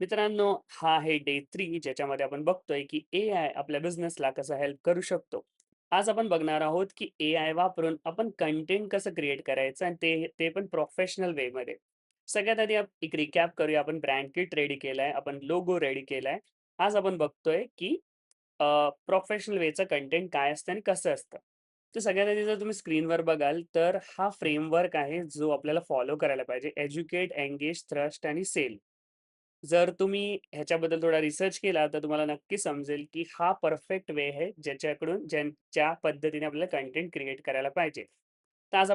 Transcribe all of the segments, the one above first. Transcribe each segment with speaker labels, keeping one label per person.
Speaker 1: मित्रांनो, हा आहे डे 3 ज्याच्यामध्ये आपण बघतोय, की एआय आपल्या बिझनेसला कसं हेल्प करू शकतो. आज आपण बघणार आहोत, की एआय वापरून आपण कंटेंट कसं क्रिएट करायचं आणि ते पण प्रोफेशनल वेमध्ये. सगळ्यात आधी एक रिकॅप करूया. आपण ब्रँड किट रेडी केलाय, आपण लोगो रेडी केलाय. आज आपण बघतोय, की प्रोफेशनल वेचं कंटेंट काय असतं आणि कसं असतं. तर सगळ्यात आधी जर तुम्ही स्क्रीनवर बघाल, तर हा फ्रेमवर्क आहे, जो आपल्याला फॉलो करायला पाहिजे. एज्युकेट, एंगेज, थ्रस्ट आणि सेल. जर तुम्ही ह्याच्याबद्दल थोडा रिसर्च केला, तर तुम्हाला नक्की समजेल, की हा परफेक्ट वे आहे, ज्या पद्धतीने आपल्याला कंटेंट क्रिएट करायला पाहिजे. तर आज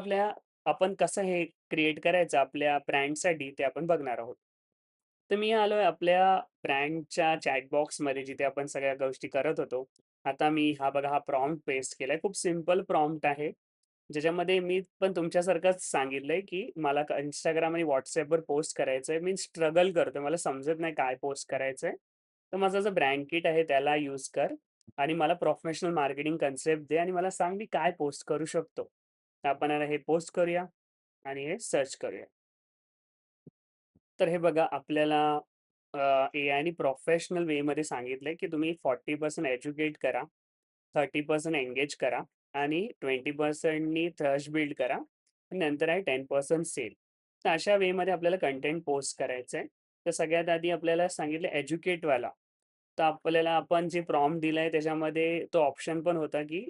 Speaker 1: आपण कसं हे क्रिएट करायचं आपल्या ब्रँडसाठी ते आपण बघणार आहोत. तर मी आलोय आपल्या ब्रँडच्या चॅट बॉक्समध्ये जिथे आपण सगळ्या गोष्टी करत होतो. आता मी हा प्रॉम्प्ट पेस्ट केलाय. खूप सिंपल प्रॉम्प्ट आहे. ज्याच्यामध्ये मी पण तुमच्यासारखंच सांगितलंय, की मला Instagram आणि WhatsAppवर पोस्ट करायचंय. मी स्ट्रगल करतोय. मला समजत नाही काय पोस्ट करायचंय. तर माझं जो ब्रँड किट आहे त्याला यूज कर आणि मला प्रोफेशनल मार्केटिंग कन्सेप्ट दे आणि मला सांग मी काय पोस्ट करू शकतो. तर आपण आता हे पोस्ट करूया आणि हे सर्च करूया. तर हे बघा आपल्याला एआयने प्रोफेशनल वेमध्ये सांगितलंय, की तुम्ही 40% एज्युकेट करा, 30% एंगेज करा आणि 20% थ्रस्ट बिल्ड करा आणि नंतर आहे 10% सेल. तर अशा वेमध्ये आपल्याला कंटेंट पोस्ट करायचं आहे. तर सगळ्यात आधी आपल्याला सांगितलं एज्युकेटवाला. तर आपण जे प्रॉम्प्ट दिलाय त्याच्यामध्ये तो ऑप्शन पण होता, की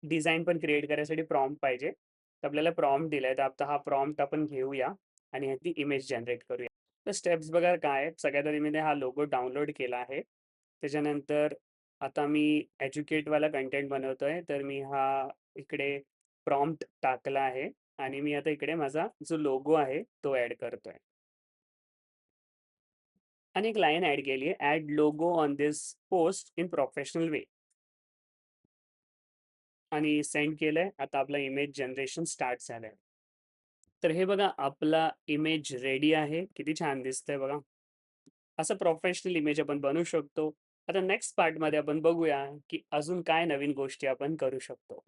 Speaker 1: डिझाइन पण क्रिएट करायसाठी प्रॉम्प्ट पाहिजे. तर आपल्याला प्रॉम्प्ट दिलाय. तर आता हा प्रॉम्प्ट आपण घेऊया आणि ह्याची इमेज जनरेट करूया. तर स्टेप्स बघा काय आहेत. सगळ्यात आधी मी हा लोगो डाउनलोड केला आहे. त्याच्यानंतर आता मी एज्युकेटवाला कंटेंट बनवतोय. तर मी इकडे प्रॉम्प्ट टाकला आहे आणि मी आता इकडे माझा जो लोगो आहे तो ॲड करतोय. आणि एक लाईन ॲड केली आहे, add logo on this post in professional way आणि सेंड केलंय. आता आपला इमेज जनरेशन स्टार्ट झालंय. तर हे बघा आपला इमेज रेडी आहे. किती छान दिसतंय बघा. असं प्रोफेशनल इमेज आपण बनवू शकतो. आता नेक्स्ट पार्टमध्ये आपण बघूया, की अजून काय नवीन गोष्टी आपण करू शकतो.